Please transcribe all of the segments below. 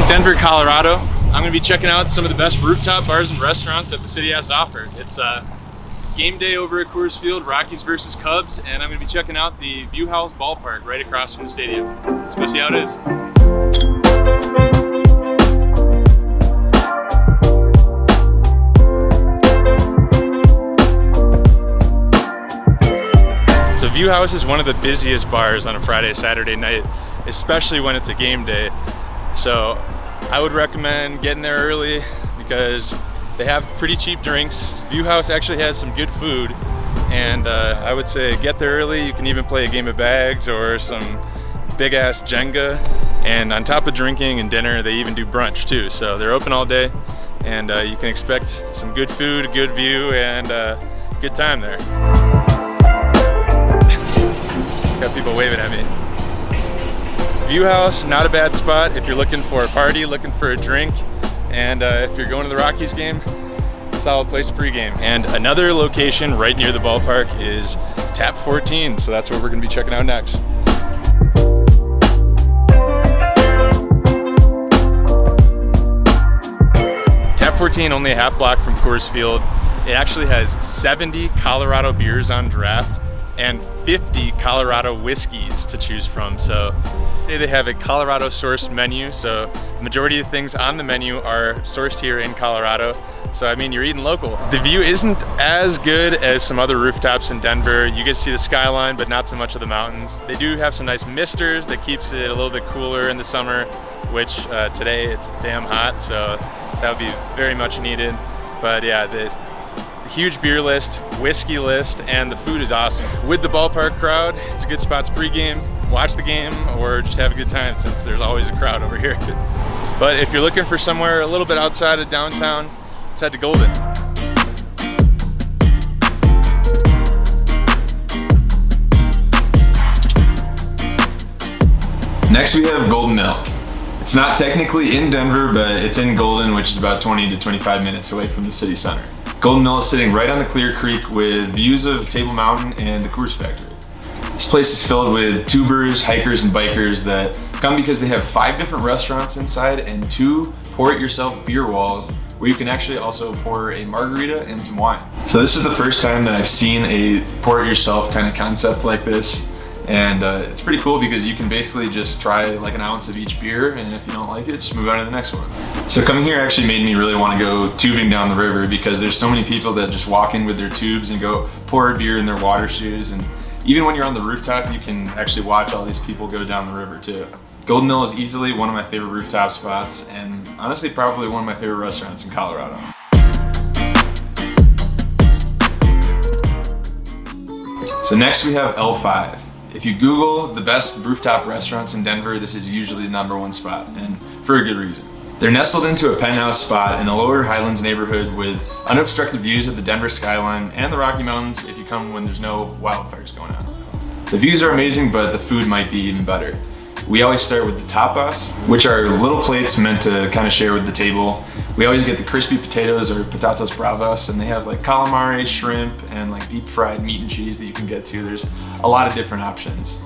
Denver, Colorado. I'm going to be checking out some of the best rooftop bars and restaurants that the city has to offer. It's game day over at Coors Field, Rockies versus Cubs, and I'm going to be checking out the Viewhouse Ballpark right across from the stadium. Let's go see how it is. So Viewhouse is one of the busiest bars on a Friday, Saturday night, especially when it's a game day. So I would recommend getting there early because they have pretty cheap drinks. Viewhouse actually has some good food, and I would say get there early. You can even play a game of bags or some big ass Jenga, and on top of drinking and dinner, they even do brunch too. So they're open all day, and you can expect some good food, good view, and good time there. Got people waving at me. Viewhouse, not a bad spot if you're looking for a party, looking for a drink, and if you're going to the Rockies game, solid place to pregame. And another location right near the ballpark is Tap 14, so that's what we're going to be checking out next. Tap 14, only a half block from Coors Field. It actually has 70 Colorado beers on draft and 50 Colorado whiskeys to choose from. So they have a Colorado sourced menu, so the majority of things on the menu are sourced here in Colorado. So I mean, you're eating local. The view isn't as good as some other rooftops in Denver. You get to see the skyline, but not so much of the mountains. They do have some nice misters that keeps it a little bit cooler in the summer, which today it's damn hot, so that would be very much needed. But yeah, the huge beer list, whiskey list, and the food is awesome. With the ballpark crowd, it's a good spot to pregame, watch the game, or just have a good time since there's always a crowd over here. But if you're looking for somewhere a little bit outside of downtown, let's head to Golden. Next we have Golden Mill. It's not technically in Denver, but it's in Golden, which is about 20 to 25 minutes away from the city center. Golden Mill is sitting right on the Clear Creek with views of Table Mountain and the Coors Factory. This place is filled with tubers, hikers, and bikers that come because they have 5 different restaurants inside and 2 pour-it-yourself beer walls where you can actually also pour a margarita and some wine. So this is the first time that I've seen a pour-it-yourself kind of concept like this. And it's pretty cool because you can basically just try like an ounce of each beer, and if you don't like it, just move on to the next one. So coming here actually made me really want to go tubing down the river because there's so many people that just walk in with their tubes and go pour a beer in their water shoes. And even when you're on the rooftop, you can actually watch all these people go down the river too. Golden Mill is easily one of my favorite rooftop spots, and honestly probably one of my favorite restaurants in Colorado. So next we have El Five. If you Google the best rooftop restaurants in Denver, this is usually the #1 spot, and for a good reason. They're nestled into a penthouse spot in the Lower Highlands neighborhood with unobstructed views of the Denver skyline and the Rocky Mountains if you come when there's no wildfires going on. The views are amazing, but the food might be even better. We always start with the tapas, which are little plates meant to kind of share with the table. We always get the crispy potatoes or patatas bravas, and they have like calamari, shrimp, and like deep fried meat and cheese that you can get to. There's a lot of different options.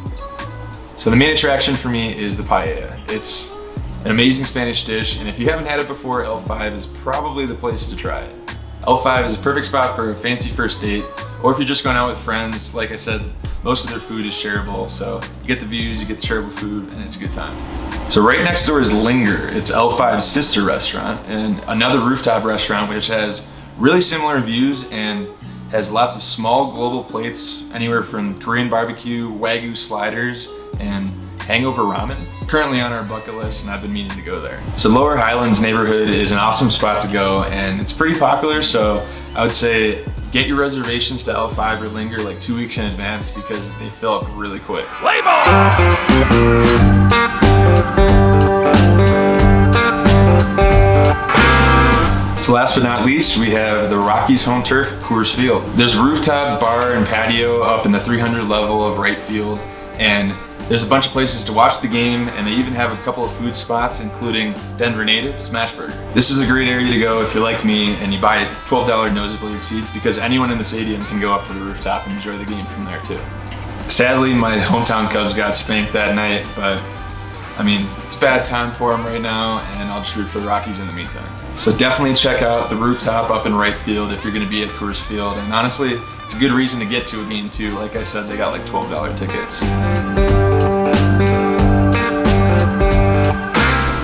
So the main attraction for me is the paella. It's an amazing Spanish dish, and if you haven't had it before, El Five is probably the place to try it. El Five is a perfect spot for a fancy first date, or if you're just going out with friends. Like I said, most of their food is shareable, so you get the views, you get the shareable food, and it's a good time. So right next door is Linger. It's El Five's sister restaurant, and another rooftop restaurant which has really similar views and has lots of small global plates, anywhere from Korean barbecue, Wagyu sliders, and hangover ramen. Currently on our bucket list, and I've been meaning to go there. So Lower Highlands neighborhood is an awesome spot to go, and it's pretty popular, so I would say get your reservations to El Five or Linger like 2 weeks in advance because they fill up really quick. So last but not least, we have the Rockies home turf, Coors Field. There's a rooftop bar and patio up in the 300 level of right field, and there's a bunch of places to watch the game, and they even have a couple of food spots, including Denver native Smashburger. This is a great area to go if you're like me and you buy $12 nosebleed seats because anyone in the stadium can go up to the rooftop and enjoy the game from there too. Sadly, my hometown Cubs got spanked that night, but I mean, it's a bad time for them right now, and I'll just root for the Rockies in the meantime. So definitely check out the Rooftop up in right field if you're going to be at Coors Field. And honestly, it's a good reason to get to a game too. Like I said, they got like $12 tickets.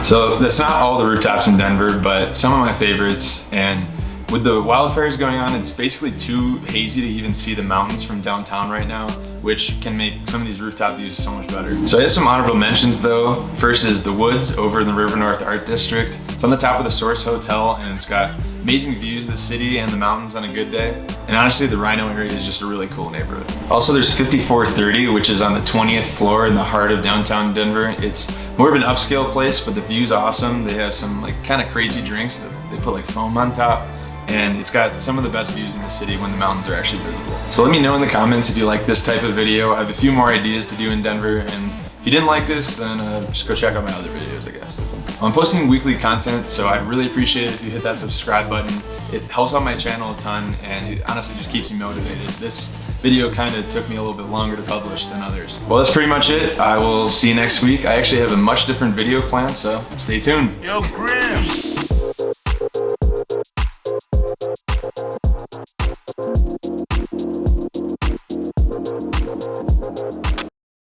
So that's not all the rooftops in Denver, but some of my favorites. And with the wildfires going on, it's basically too hazy to even see the mountains from downtown right now, which can make some of these rooftop views so much better. So I have some honorable mentions though. First is the Woods over in the River North Art District. It's on the top of the Source Hotel, and it's got amazing views of the city and the mountains on a good day. And honestly, the Rhino area is just a really cool neighborhood. Also, there's 5430, which is on the 20th floor in the heart of downtown Denver. It's more of an upscale place, but the view's awesome. They have some like kind of crazy drinks that they put like foam on top. And it's got some of the best views in the city when the mountains are actually visible. So let me know in the comments if you like this type of video. I have a few more ideas to do in Denver, and if you didn't like this, then just go check out my other videos, I guess. I'm posting weekly content, so I'd really appreciate it if you hit that subscribe button. It helps out my channel a ton, and it honestly just keeps me motivated. This video kind of took me a little bit longer to publish than others. Well, that's pretty much it. I will see you next week. I actually have a much different video plan, so stay tuned. Yo, Grim!